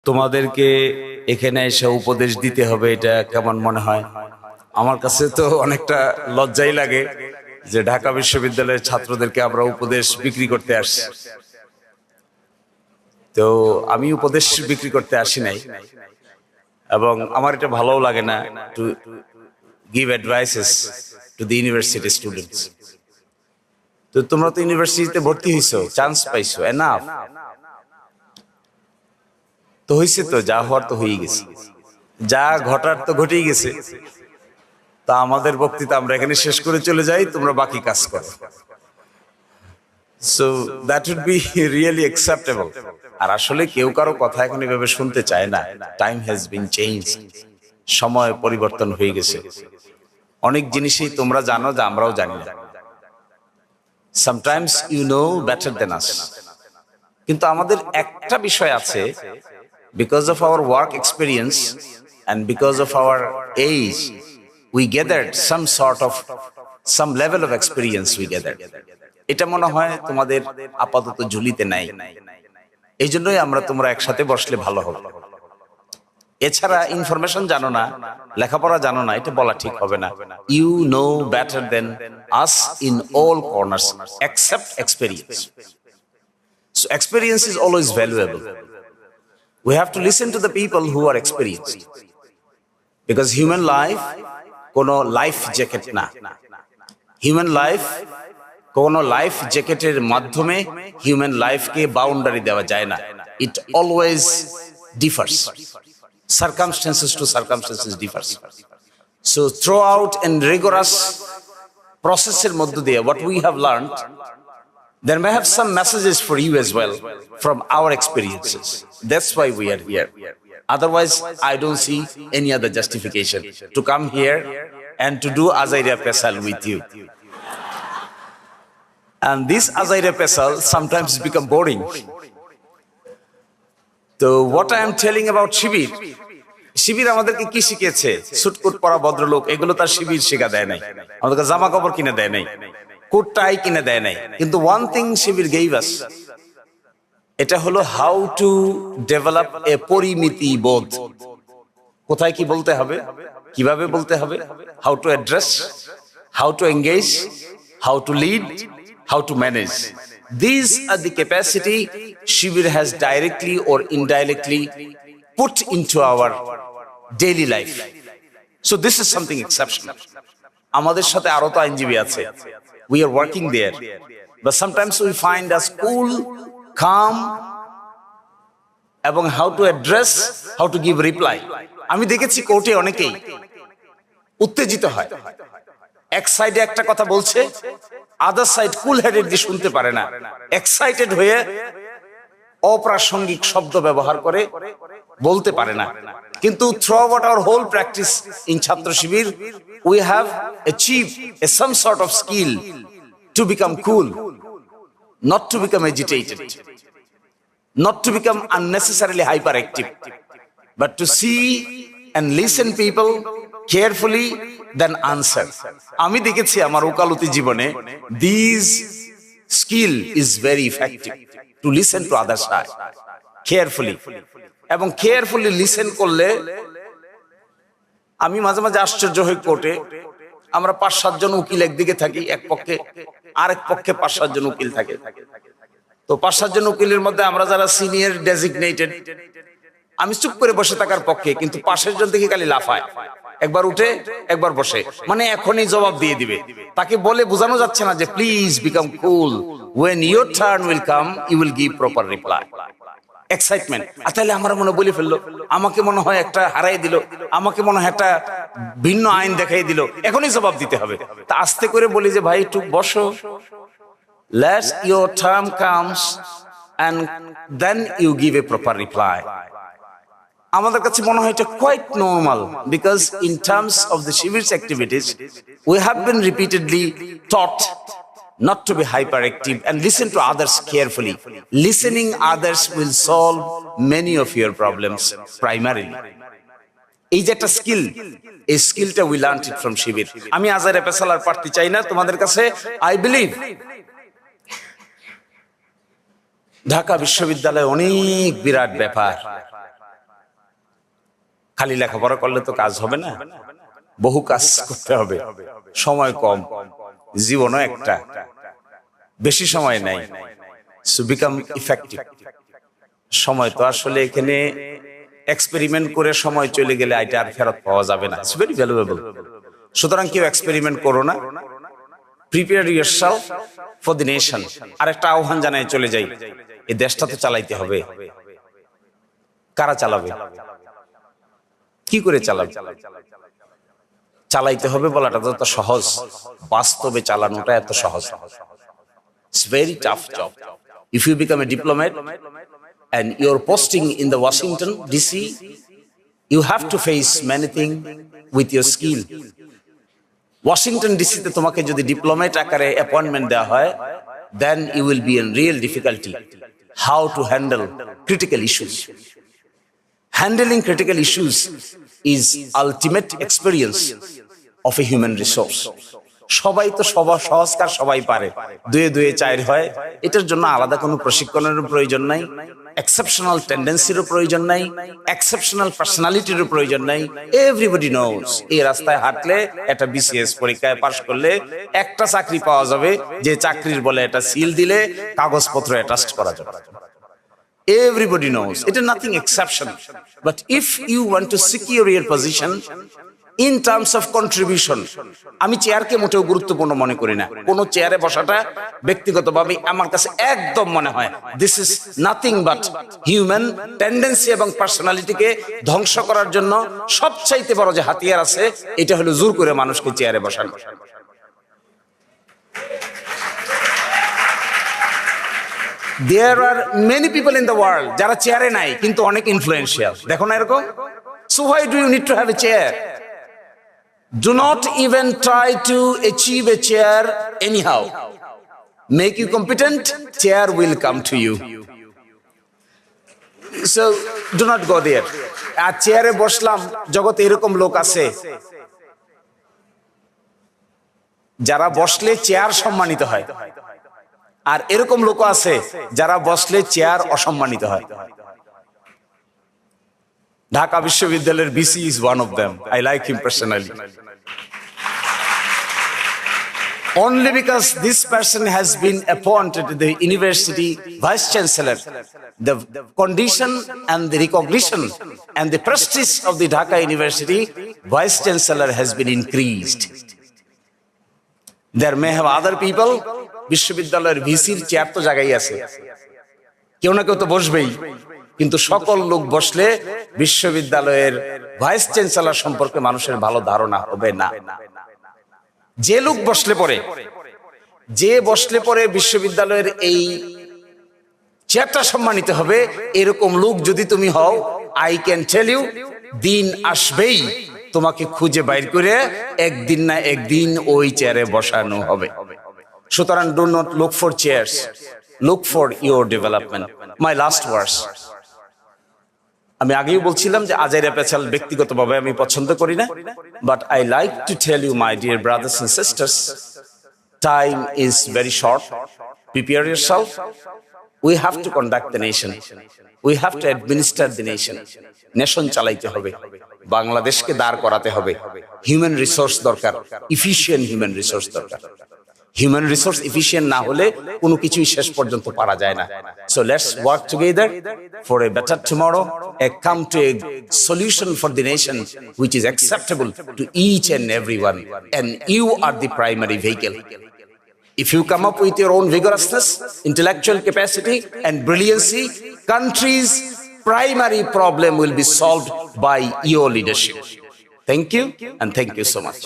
তোমাদেরকে এখানে এসে উপদেশ দিতে হবে, এটা কেমন মনে হয়? আমার কাছে তো অনেকটা লজ্জাই লাগে যে ঢাকা বিশ্ববিদ্যালয়ের ছাত্রদেরকে আমরা উপদেশ বিক্রি করতে আসছি। তো আমি উপদেশ বিক্রি করতে আসি নাই, এবং আমার এটা ভালোও লাগে না to give advises to the university students. তো তোমরা তো ইউনিভার্সিটিতে ভর্তি হইছো, চান্স পাইছো, এনাফ তো হয়েছে, তো যা হওয়ার তো হয়ে গেছে, যা ঘটার তো ঘটেই গেছে। তা আমাদের বক্তৃতা আমরা এখানে শেষ করে চলে যাই, তোমরা বাকি কাজ করো। So that would be really acceptable. আর আসলে কেউ কারো কথা এখন এভাবে শুনতে চায় না। টাইম হ্যাজ বিন চেঞ্জ, সময় পরিবর্তন হয়ে গেছে। অনেক জিনিসই তোমরা জানো যা আমরাও জানি না। Sometimes you know better than us. কিন্তু আমাদের একটা বিষয় আছে, because of our work experience and because of our age, we gathered some level of experience we gathered. এটা মনে হয় তোমাদের আপাতত ঝুলিতে নাই, এই জন্যই আমরা তোমরা একসাথে বসলে ভালো হবে। এছাড়া ইনফরমেশন জানো না, লেখাপড়া জানো না, এটা বলা ঠিক হবে না। You know better than us in all corners except experience. So experience is always valuable. We have to listen to the people who are experienced, because human life কোনো লাইফ জ্যাকেট না। হিউম্যান লাইফ কোনো life জ্যাকেটের মাধ্যমে human লাইফকে boundary দেওয়া যায় না। ইট always differs, circumstances to circumstances differs. So throughout and rigorous processের মধ্য দিয়ে what we have learned, there may have some messages for you as well from our experiences. That's why we are here. Otherwise, I don't see any other justification to come here and to do Azaira Pesal with you. And this Azaira Pesal sometimes become boring. So what I am telling about শিবির, শিবির আমাদেরকে কি শিখেছে? সুটকুট পরা ভদ্রলোক, এগুলো তার শিবির শেখা দেয় নাই। আমাদেরকে জামা কাপড় কিনে দেয় নাই, কোট টাই কিনে দেয় নাই। কিন্তু ওয়ান থিং শিবির গেভ আস, এটা হলো হাউ টু ডেভেলপ এ পরিমিতি বোধ। কোথায় কি বলতে হবে, কিভাবে বলতে হবে, how to address, how to engage, how to lead, how to manage. These are the capacity Shibir has directly or indirectly put into our daily life. So this is something exceptional. আমাদের সাথে আরো তো আইনজীবী আছে, we are working there, but sometimes we find us cool, calm, এবং how to address, how to give reply. আমি দেখেছি কোর্টে অনেকেই উত্তেজিত হয়, এক সাইডে একটা কথা বলছে, আদার সাইড কুল হেডেডলি শুনতে পারে না, এক্সাইটেড হয়ে অপ্রাসঙ্গিক শব্দ ব্যবহার করে বলতে পারে না। কিন্তু throughout our whole practice in Chhatra Shibir, we have achieved some sort of skill to become cool, not to become agitated, not to become unnecessarily hyperactive, but to see and listen people carefully, then answer. আমি দেখেছি আমার ওকালতি জীবনে this skill is very effective, to listen to other side carefully. এবং carefully listen করলে, আমি মাঝে মাঝে আশ্চর্য হই, কোর্টে আমরা 5-7 জন উকিল একদিকে থাকি, এক পক্ষে, আরেক পক্ষে 5-7 জন উকিল থাকে। তো 5-7 জন উকিলের মধ্যে আমরা যারা সিনিয়র ডেজিগনেটেড, আমি চুপ করে বসে থাকার পক্ষে, কিন্তু পাশের জন থেকে খালি লাফায়, একবার উঠে একবার বসে, মানে এখনই জবাব দিয়ে দিবে। তাকে বলে বোঝানো যাচ্ছে না যে please become cool, when your turn will come you will give proper reply. Excitement. আর তাহলে আমার মনে বলে ফেললো, আমাকে মনে হয় একটা হারাই দিল, আমাকে মনে হয় একটা ভিন্ন আইন দেখাই দিল, এখনই জবাব দিতে হবে। তা আস্তে করে বলি যে ভাই একটু বসো, let your term comes and then you give a proper reply. আমাদের কাছে মনে হয় এটা quite normal, because in terms of the Shibir's activities we have been repeatedly taught not to be hyperactive and listen to others carefully. Listening others will solve many of your problems primarily. এই যে একটা skill, এই স্কিলটা we learned it from শিবির। আমি আজারে পেশালার প্রার্থী চাই না তোমাদের কাছে। আই বিলিভ ঢাকা বিশ্ববিদ্যালয়ে অনেক বিরাট ব্যাপার, খালি লেখাপড়া করলে তো কাজ হবে না, বহু কাজ করতে হবে, সময় কম, জীবনও একটা, বেশি সময় নাই। So become effective. সময় তো আসলে এখানে এক্সপেরিমেন্ট করে সময় চলে গেলে এটা আর ফেরত পাওয়া যাবে না। It's very valuable. সুতরাং কেউ এক্সপেরিমেন্ট করো না, prepare yourself for the nation. আরেকটা আহ্বান জানাই চলে যাই, এই দেশটা তো চালাইতে হবে। কারা চালাবে, কি করে চালাবে? চালাইতে হবে বলাটা তো সহজ, বাস্তবে চালানোটা এত সহজ। It's very tough job. If you become a diplomat and you're posting in the Washington DC, you have to face many things with your skill. Washington DC তে তোমাকে যদি ডিপ্লোমেট আকারে অ্যাপয়েন্টমেন্ট দেওয়া হয়, then you will be in real difficulty how to handle critical issues. Handling critical issues is ultimate experience of a human resource. সবাই তো সবার সহজকার সবাই পারে, দুয়ে দুয়ে চার হয়। এটার জন্য আলাদা কোনো প্রশিক্ষণের প্রয়োজন নাই, এক্সেপশনাল টেন্ডেন্সিরও প্রয়োজন নাই, এক্সেপশনাল পার্সোনালিটিরও প্রয়োজন নাই। এভরিবডি নোজ এই রাস্তায় হাঁটলে একটা বিসিএস পরীক্ষায় পাশ করলে একটা চাকরি পাওয়া যাবে, যে চাকরির বলে এটা সিল দিলে কাগজপত্র অ্যাটাস্ট করা যাবে। Everybody knows it is nothing exceptional. But if you want to secure your position in terms of contribution, আমি চেয়ারকে মোটেও গুরুত্বপূর্ণ মনে করি না। কোন চেয়ারে বসাটা ব্যক্তিগতভাবে আমার কাছে একদম মনে হয় this is nothing but human tendency এবং পার্সোনালিটিকে ধ্বংস করার জন্য সবচাইতে বড় যে হাতিয়ার আছে, এটা হলো জোর করে মানুষকে চেয়ারে বসানো। There are many people in the world যারা চেয়ারে নাই কিন্তু অনেক ইনফ্লুয়েন্সিয়াল, দেখো না এরকম? So why do you need to have a chair? Do not even try to achieve a chair anyhow. Make you competent, chair will come to you. So do not go there. আর চেয়ারে বসলাম, জগতে এরকম লোক আছে যারা বসলে chair সম্মানিত হয়, আর এরকম লোক আছে যারা বসলে চেয়ার অসম্মানিত হয়। ঢাকা বিশ্ববিদ্যালয়ের VC is one of them. I like him personally. Only because this person has been appointed the university vice chancellor, the condition and the recognition and the prestige of the Dhaka University vice chancellor has been increased. There may have other people. বিশ্ববিদ্যালয়ের ভিসির chair তো জায়গায় আছে, কেউ না কেউ তো বসবেই, কিন্তু সকল লোক বসলে বিশ্ববিদ্যালয়ের ভাইস চ্যান্সেলর সম্পর্কে মানুষের ভালো ধারণা হবে না। যে লোক বসলে পরে বিশ্ববিদ্যালয়ের এই চেয়ারটা সম্মানিত হবে, এরকম লোক যদি তুমি হও, আই ক্যান টেল ইউ দিন আসবেই তোমাকে খুঁজে বাইর করে একদিন না একদিন ওই চেয়ারে বসানো হবে। সুতরাং do not look for chairs, look for your development. My last verse. আমি আগেই বলছিলাম যে আজাইরা পেছাল ব্যক্তিগতভাবে আমি পছন্দ করি না, but I like to tell you my dear brothers and sisters, time is very short. Prepare yourself. We have to conduct the nation. We have to administer the nation. Nation চালাইতে হবে, বাংলাদেশকে দাঁড় করাতে হবে। হিউম্যান রিসোর্স দরকার, efficient human resource দরকার। Human resource efficient না হলে কোনো কিছুই শেষ পর্যন্ত পারা যায় না। So let's work together for a better tomorrow, and come to a solution for the nation which is acceptable to each and everyone, and you are the primary vehicle. If you come up with your own vigorousness, intellectual capacity and brilliancy, country's primary problem will be solved by your leadership. Thank you, and thank you so much.